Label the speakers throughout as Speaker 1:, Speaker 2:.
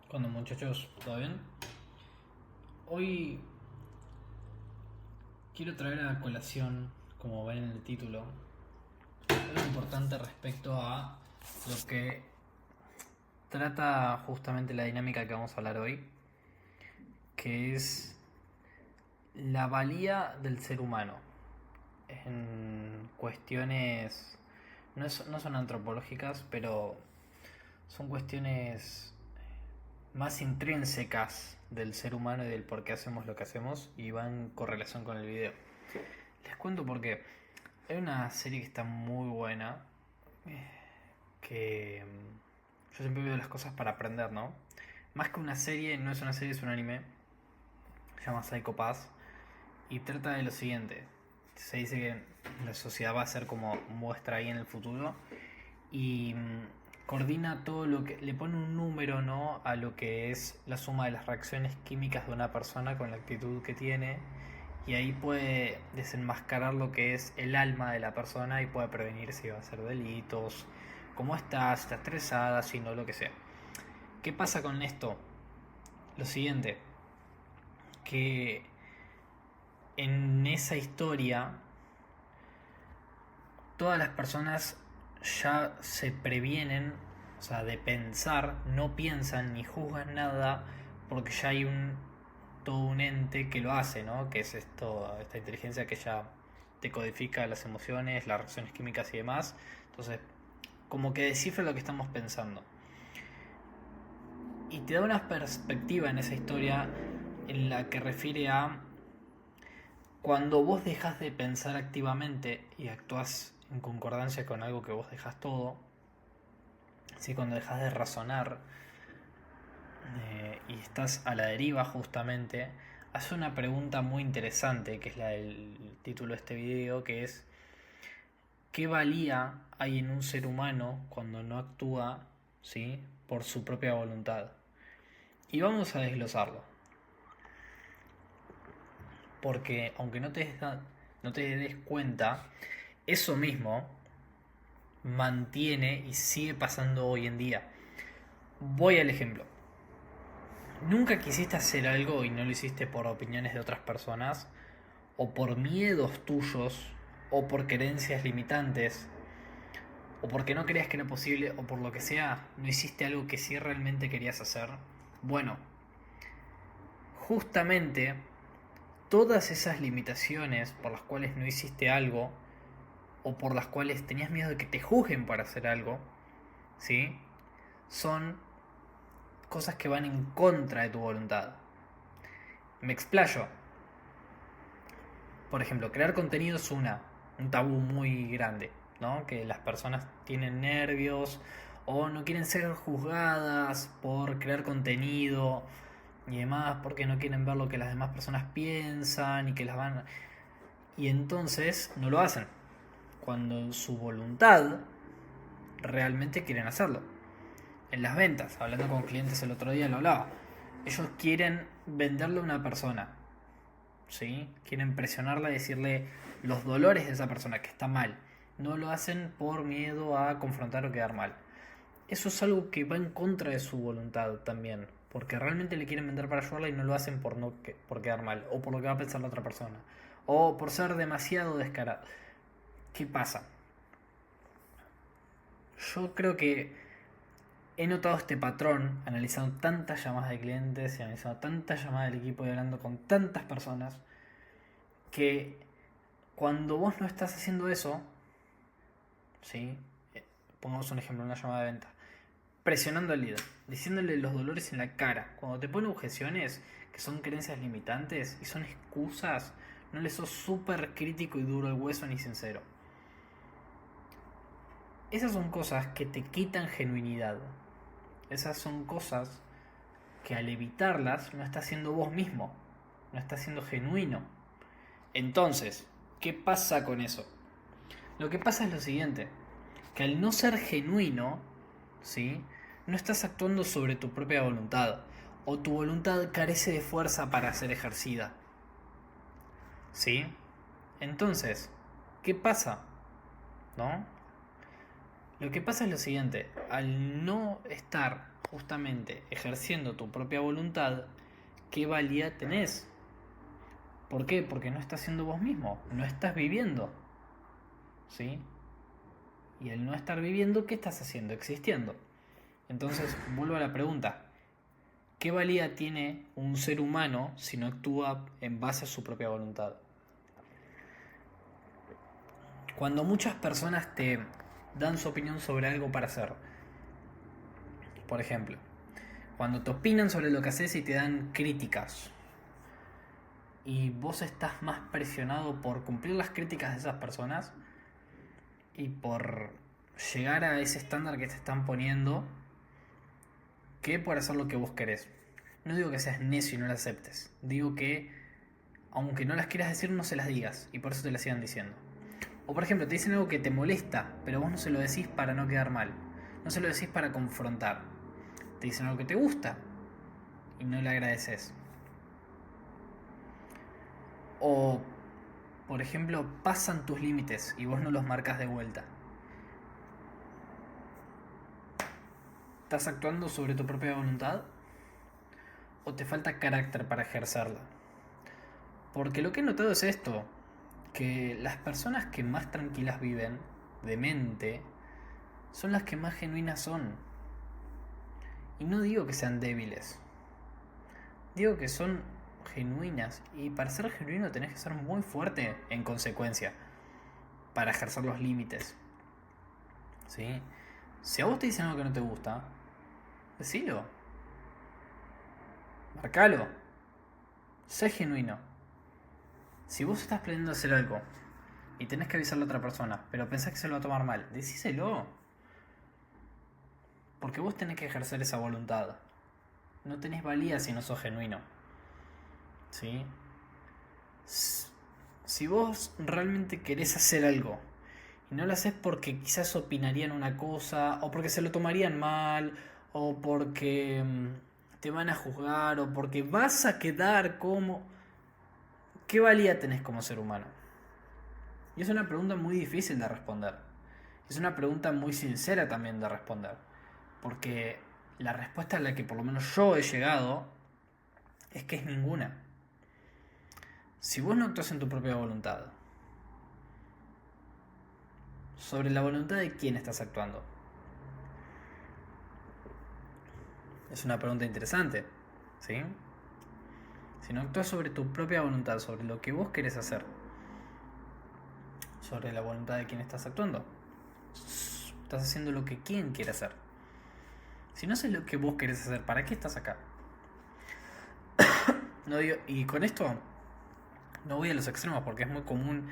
Speaker 1: Cuando muchachos, ¿todo bien? Hoy quiero traer a colación, como ven en el título, algo importante respecto a lo que trata justamente la dinámica que vamos a hablar hoy, que es la valía del ser humano en cuestiones, no son antropológicas, pero son cuestiones más intrínsecas del ser humano y del por qué hacemos lo que hacemos y van en correlación con el video. Les cuento por qué. Hay una serie que está muy buena, que yo siempre veo las cosas para aprender, ¿no? Más que una serie, no es una serie, es un anime. Se llama Psycho Pass y trata de lo siguiente. Se dice que la sociedad va a ser como muestra ahí en el futuro y coordina todo lo que le pone un número, ¿no?, a lo que es la suma de las reacciones químicas de una persona con la actitud que tiene, y ahí puede desenmascarar lo que es el alma de la persona y puede prevenir si va a hacer delitos, cómo está estresada, si no, lo que sea. ¿Qué pasa con esto? Lo siguiente, que en esa historia todas las personas ya se previenen, o sea, de pensar, no piensan ni juzgan nada, porque ya hay todo un ente que lo hace, ¿no? Que es esta inteligencia que ya decodifica las emociones, las reacciones químicas y demás. Entonces, como que descifra lo que estamos pensando. Y te da una perspectiva en esa historia en la que refiere a cuando vos dejas de pensar activamente y actúas en concordancia con algo que vos dejas todo, ¿sí? Cuando dejas de razonar y estás a la deriva justamente, hace una pregunta muy interesante, que es la del título de este video, que es ¿qué valía hay en un ser humano cuando no actúa, ¿sí?, por su propia voluntad? Y vamos a desglosarlo, porque aunque no te des cuenta, eso mismo mantiene y sigue pasando hoy en día. Voy al ejemplo. ¿Nunca quisiste hacer algo y no lo hiciste por opiniones de otras personas? ¿O por miedos tuyos? ¿O por creencias limitantes? ¿O porque no creías que era posible? ¿O por lo que sea, no hiciste algo que sí realmente querías hacer? Bueno, justamente todas esas limitaciones por las cuales no hiciste algo, o por las cuales tenías miedo de que te juzguen para hacer algo, ¿sí?, son cosas que van en contra de tu voluntad. Me explayo. Por ejemplo, crear contenido es un tabú muy grande, ¿no? Que las personas tienen nervios o no quieren ser juzgadas por crear contenido y demás, porque no quieren ver lo que las demás personas piensan y que las van... Y entonces no lo hacen, cuando en su voluntad realmente quieren hacerlo. En las ventas, hablando con clientes el otro día lo hablaba, ellos quieren venderle a una persona, ¿sí? Quieren presionarla y decirle los dolores de esa persona, que está mal. No lo hacen por miedo a confrontar o quedar mal. Eso es algo que va en contra de su voluntad también, porque realmente le quieren vender para ayudarla y no lo hacen por quedar mal, o por lo que va a pensar la otra persona, o por ser demasiado descarado. ¿Qué pasa? Yo creo que he notado este patrón analizando tantas llamadas de clientes y analizando tantas llamadas del equipo y hablando con tantas personas, que cuando vos no estás haciendo eso, ¿sí? Pongamos un ejemplo, una llamada de venta, presionando al líder, diciéndole los dolores en la cara, cuando te pone objeciones que son creencias limitantes y son excusas, no le sos súper crítico y duro el hueso ni sincero. Esas son cosas que te quitan genuinidad. Esas son cosas que al evitarlas no estás siendo vos mismo, no estás siendo genuino. Entonces, ¿qué pasa con eso? Lo que pasa es lo siguiente, que al no ser genuino, ¿sí?, no estás actuando sobre tu propia voluntad, o tu voluntad carece de fuerza para ser ejercida, ¿sí? Entonces, ¿qué pasa? ¿No? Lo que pasa es lo siguiente, al no estar justamente ejerciendo tu propia voluntad, ¿qué valía tenés? ¿Por qué? Porque no estás siendo vos mismo, no estás viviendo. ¿Sí? Y al no estar viviendo, ¿qué estás haciendo? Existiendo. Entonces, vuelvo a la pregunta. ¿Qué valía tiene un ser humano si no actúa en base a su propia voluntad? Cuando muchas personas te dan su opinión sobre algo para hacer, por ejemplo, cuando te opinan sobre lo que haces y te dan críticas, y vos estás más presionado por cumplir las críticas de esas personas y por llegar a ese estándar que te están poniendo, que por hacer lo que vos querés. No digo que seas necio y no las aceptes. Digo que, aunque no las quieras decir, no se las digas. Y por eso te las sigan diciendo. O por ejemplo, te dicen algo que te molesta, pero vos no se lo decís para no quedar mal. No se lo decís para confrontar. Te dicen algo que te gusta y no le agradeces. O, por ejemplo, pasan tus límites y vos no los marcas de vuelta. ¿Estás actuando sobre tu propia voluntad? ¿O te falta carácter para ejercerla? Porque lo que he notado es esto, que las personas que más tranquilas viven, de mente, son las que más genuinas son. Y no digo que sean débiles, digo que son genuinas. Y para ser genuino tenés que ser muy fuerte en consecuencia, para ejercer los límites. ¿Sí? Si a vos te dicen algo que no te gusta, decilo. Marcalo. Sé genuino. Si vos estás planeando hacer algo y tenés que avisarle a otra persona, pero pensás que se lo va a tomar mal, decíselo. Porque vos tenés que ejercer esa voluntad. No tenés valía si no sos genuino. ¿Sí? Si vos realmente querés hacer algo y no lo haces porque quizás opinarían una cosa, o porque se lo tomarían mal, o porque te van a juzgar, o porque vas a quedar como... ¿Qué valía tenés como ser humano? Y es una pregunta muy difícil de responder. Es una pregunta muy sincera también de responder. Porque la respuesta a la que por lo menos yo he llegado es que es ninguna. Si vos no actúas en tu propia voluntad, ¿sobre la voluntad de quién estás actuando? Es una pregunta interesante, ¿sí? Si no actúas sobre tu propia voluntad, sobre lo que vos querés hacer, sobre la voluntad de quién estás actuando, estás haciendo lo que quién quiere hacer. Si no haces lo que vos querés hacer, ¿para qué estás acá? No digo, y con esto no voy a los extremos porque es muy común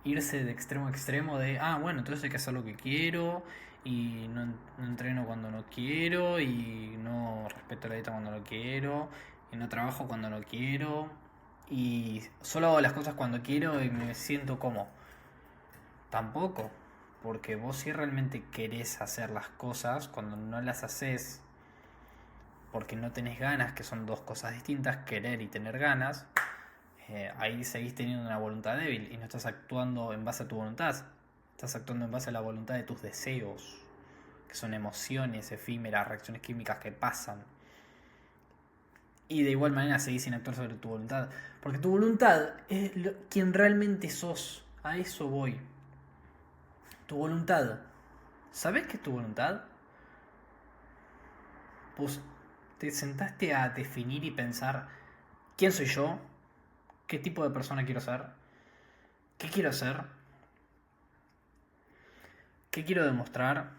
Speaker 1: irse de extremo a extremo de, bueno, entonces hay que hacer lo que quiero y no entreno cuando no quiero y no respeto la dieta cuando no quiero y no trabajo cuando no quiero y solo hago las cosas cuando quiero y me siento como. Tampoco, porque vos si realmente querés hacer las cosas, cuando no las haces porque no tenés ganas, que son dos cosas distintas, querer y tener ganas, ahí seguís teniendo una voluntad débil y no estás actuando en base a tu voluntad, estás actuando en base a la voluntad de tus deseos, que son emociones efímeras, reacciones químicas que pasan. Y de igual manera seguís sin actuar sobre tu voluntad, porque tu voluntad es quien realmente sos, a eso voy. Tu voluntad, ¿sabés qué es tu voluntad? Pues te sentaste a definir y pensar quién soy yo, qué tipo de persona quiero ser, qué quiero hacer, qué quiero demostrar,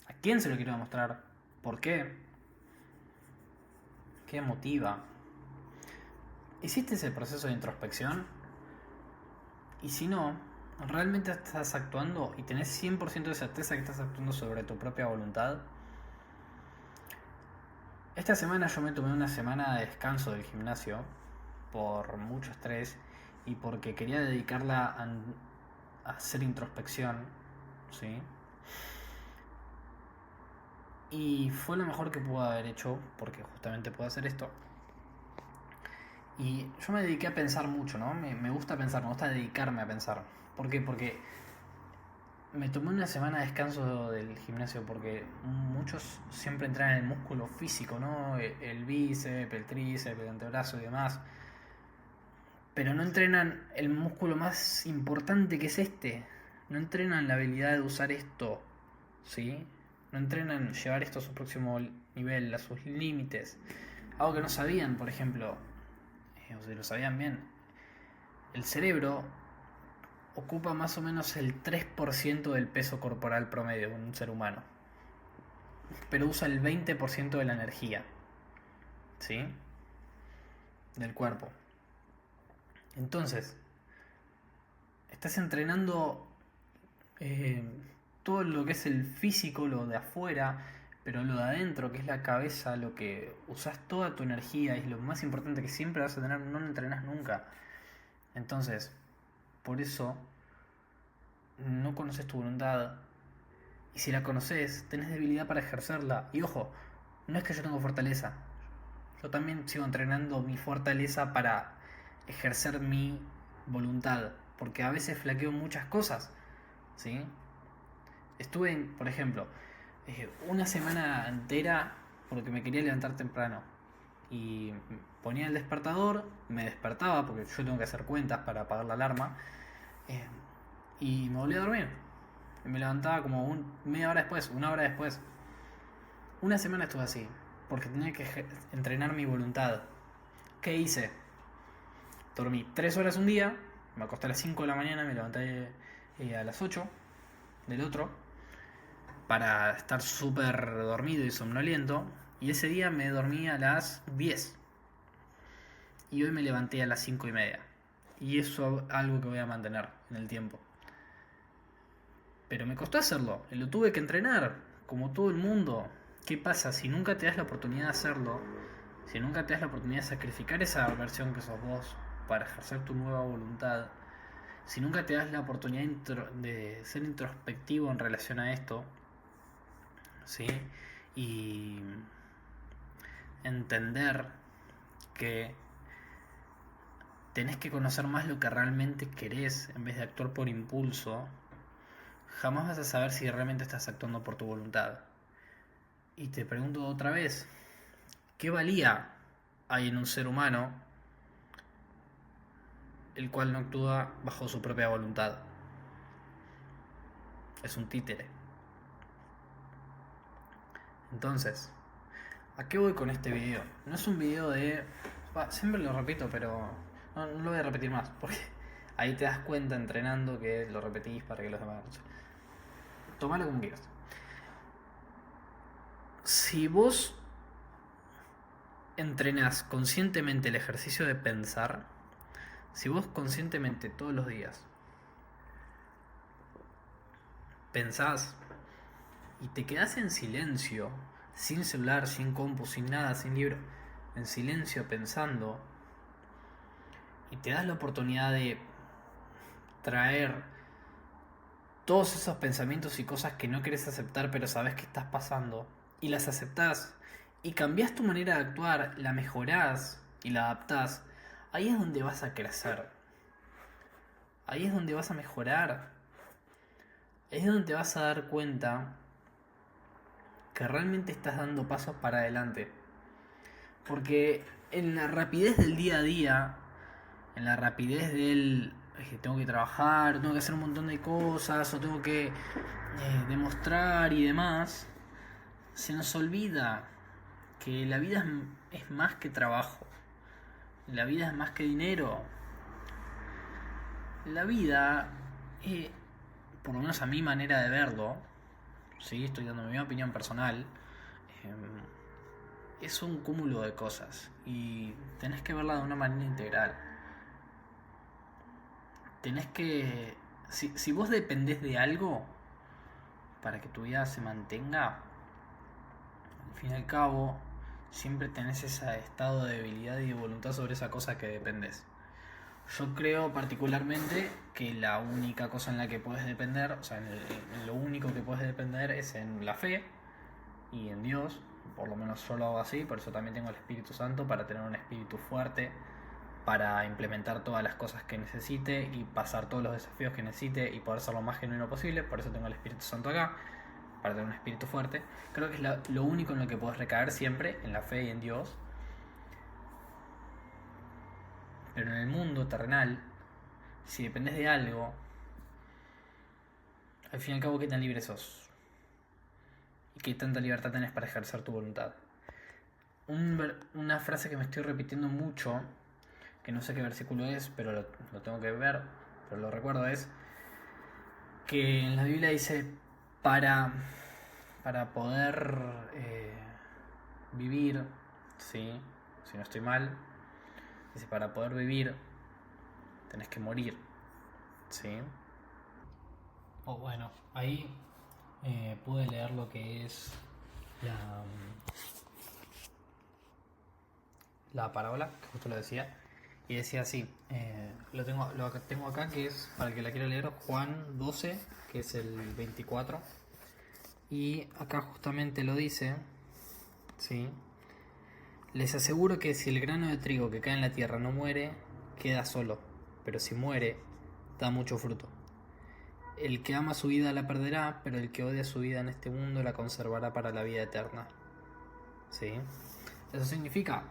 Speaker 1: a quién se lo quiero demostrar, por qué, qué motiva. ¿Hiciste ese proceso de introspección? Y si no, ¿realmente estás actuando y tenés 100% de certeza que estás actuando sobre tu propia voluntad? Esta semana yo me tomé una semana de descanso del gimnasio por mucho estrés y porque quería dedicarla a hacer introspección, ¿sí? Y fue lo mejor que pude haber hecho porque justamente puedo hacer esto. Y yo me dediqué a pensar mucho, ¿no? Me gusta pensar, me gusta dedicarme a pensar. ¿Por qué? Porque me tomé una semana de descanso del gimnasio porque muchos siempre entrenan el músculo físico, ¿no? El bíceps, el tríceps, el antebrazo y demás. Pero no entrenan el músculo más importante que es este. No entrenan la habilidad de usar esto, ¿sí? No entrenan llevar esto a su próximo nivel, a sus límites. Algo que no sabían, por ejemplo, o si lo sabían bien, el cerebro ocupa más o menos el 3% del peso corporal promedio de un ser humano, pero usa el 20% de la energía, ¿sí? Del cuerpo. Entonces, estás entrenando todo lo que es el físico, lo de afuera, pero lo de adentro, que es la cabeza, lo que usas toda tu energía, es lo más importante que siempre vas a tener, no lo entrenas nunca. Entonces, por eso no conoces tu voluntad. Y si la conoces, tenés debilidad para ejercerla. Y ojo, no es que yo tengo fortaleza. Yo también sigo entrenando mi fortaleza para ejercer mi voluntad. Porque a veces flaqueo muchas cosas. ¿Sí? Estuve, por ejemplo, una semana entera porque me quería levantar temprano. Y ponía el despertador, me despertaba porque yo tengo que hacer cuentas para apagar la alarma. eh, y me volví a dormir. Y me levantaba como media hora después, una hora después. Una semana estuve así, porque tenía que entrenar mi voluntad. ¿Qué hice? Dormí 3 horas un día, me acosté a las 5 de la mañana, me levanté a las 8 del otro, para estar súper dormido y somnoliento. Y ese día me dormí a las 10. Y hoy me levanté a las 5:30. Y eso es algo que voy a mantener en el tiempo. Pero me costó hacerlo, y lo tuve que entrenar, como todo el mundo. ¿Qué pasa? Si nunca te das la oportunidad de hacerlo, si nunca te das la oportunidad de sacrificar esa versión que sos vos para ejercer tu nueva voluntad, si nunca te das la oportunidad de ser introspectivo en relación a esto, ¿sí? Y entender que tenés que conocer más lo que realmente querés en vez de actuar por impulso, jamás vas a saber si realmente estás actuando por tu voluntad. Y te pregunto otra vez, ¿qué valía hay en un ser humano el cual no actúa bajo su propia voluntad? Es un títere. Entonces, ¿a qué voy con este video? No es un video de... siempre lo repito, pero no lo voy a repetir más, porque ahí te das cuenta entrenando que lo repetís para que los demás... Tomalo como quieras. Si vos entrenás conscientemente el ejercicio de pensar, si vos conscientemente todos los días pensás y te quedás en silencio, sin celular, sin compu, sin nada, sin libro, en silencio pensando, y te das la oportunidad de traer todos esos pensamientos y cosas que no querés aceptar pero sabes que estás pasando, y las aceptás, y cambiás tu manera de actuar, la mejorás y la adaptás, ahí es donde vas a crecer. Ahí es donde vas a mejorar. Ahí es donde te vas a dar cuenta que realmente estás dando pasos para adelante. Porque en la rapidez del día a día, en la rapidez del tengo que trabajar, tengo que hacer un montón de cosas, o tengo que demostrar y demás, se nos olvida que la vida es más que trabajo. La vida es más que dinero. La vida, por lo menos a mi manera de verlo, ¿sí? Estoy dando mi opinión personal, es un cúmulo de cosas y tenés que verla de una manera integral. Tenés que... Si vos dependés de algo para que tu vida se mantenga, al fin y al cabo, siempre tenés ese estado de debilidad y de voluntad sobre esa cosa que dependés. Yo creo particularmente que la única cosa en la que puedes depender, o sea, en lo único que puedes depender es en la fe y en Dios. Por lo menos yo lo hago así, por eso también tengo el Espíritu Santo, para tener un espíritu fuerte para implementar todas las cosas que necesite y pasar todos los desafíos que necesite y poder ser lo más genuino posible. Por eso tengo el Espíritu Santo acá, para tener un espíritu fuerte. Creo que es lo único en lo que puedes recaer siempre, en la fe y en Dios. Pero en el mundo terrenal, si dependes de algo, al fin y al cabo, ¿qué tan libre sos? ¿Y qué tanta libertad tenés para ejercer tu voluntad? Una frase que me estoy repitiendo mucho, que no sé qué versículo es, pero lo tengo que ver, pero lo recuerdo, es que en la Biblia dice, para poder vivir, ¿sí? Si no estoy mal, dice, para poder vivir tenés que morir, ¿sí? O bueno, ahí pude leer lo que es la parábola, que justo lo decía, y decía así, lo tengo acá, que es, para el que la quiera leer, Juan 12, que es el 24, y acá justamente lo dice, ¿sí? Les aseguro que si el grano de trigo que cae en la tierra no muere, queda solo, pero si muere, da mucho fruto. El que ama su vida la perderá, pero el que odia su vida en este mundo la conservará para la vida eterna. ¿Sí? Eso significa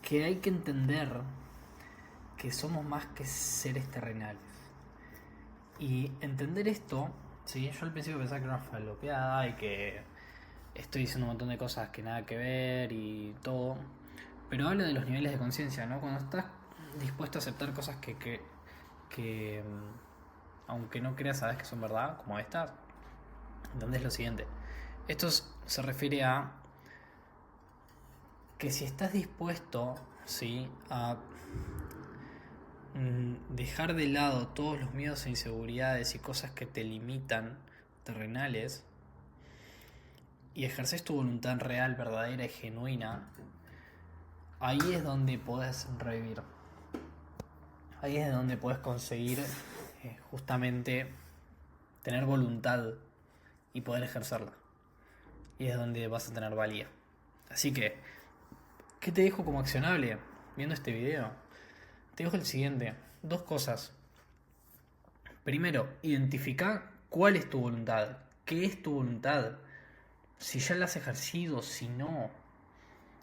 Speaker 1: que hay que entender que somos más que seres terrenales. Y entender esto, ¿sí? Yo al principio pensaba que era una falopeada y que estoy diciendo un montón de cosas que nada que ver y todo. Pero habla de los niveles de conciencia, ¿no? Cuando estás dispuesto a aceptar cosas que aunque no creas, sabes que son verdad, como estas, entendés lo siguiente. Esto se refiere a que si estás dispuesto, ¿sí?, a dejar de lado todos los miedos e inseguridades y cosas que te limitan, terrenales, y ejerces tu voluntad real, verdadera y genuina, ahí es donde podés revivir. Ahí es donde podés conseguir justamente tener voluntad y poder ejercerla. Y es donde vas a tener valía. Así que, ¿qué te dejo como accionable viendo este video? Te dejo el siguiente. 2 cosas. Primero, identifica cuál es tu voluntad. ¿Qué es tu voluntad? Si ya la has ejercido, si no.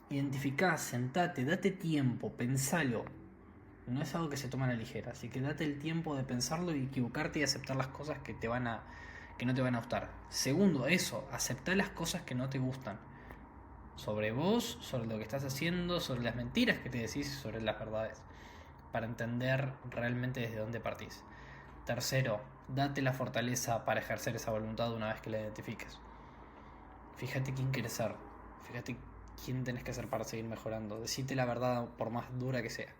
Speaker 1: Identificá, sentate, date tiempo, pensalo. No es algo que se toma a la ligera, así que date el tiempo de pensarlo y equivocarte y aceptar las cosas que no te van a gustar. Segundo, eso, aceptar las cosas que no te gustan. Sobre vos, sobre lo que estás haciendo, sobre las mentiras que te decís y sobre las verdades. Para entender realmente desde dónde partís. Tercero, date la fortaleza para ejercer esa voluntad una vez que la identifiques. Fíjate quién quieres ser. Fíjate quién tenés que ser para seguir mejorando. Decite la verdad por más dura que sea.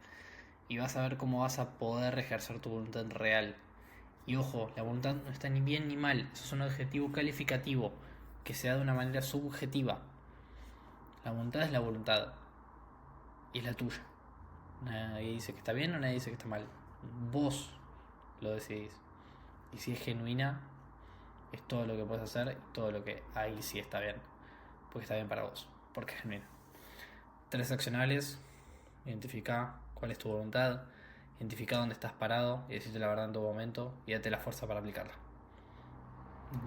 Speaker 1: Y vas a ver cómo vas a poder ejercer tu voluntad real. Y ojo, la voluntad no está ni bien ni mal. Eso es un adjetivo calificativo que se da de una manera subjetiva. La voluntad es la voluntad. Y es la tuya. Nadie dice que está bien o nadie dice que está mal. Vos lo decidís. Y si es genuina, es todo lo que puedes hacer y todo lo que ahí sí está bien. Porque está bien para vos. Porque es genuina. 3 accionables. Identifica cuál es tu voluntad. Identifica dónde estás parado y decirte la verdad en todo momento y date la fuerza para aplicarla.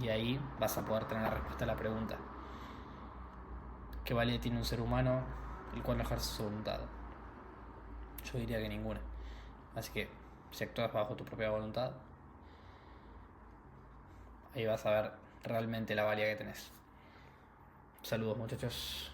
Speaker 1: Y ahí vas a poder tener la respuesta a la pregunta: ¿qué valía tiene un ser humano el cual no ejerce su voluntad? Yo diría que ninguna. Así que si actúas bajo tu propia voluntad, ahí vas a ver realmente la valía que tenés. Saludos, muchachos.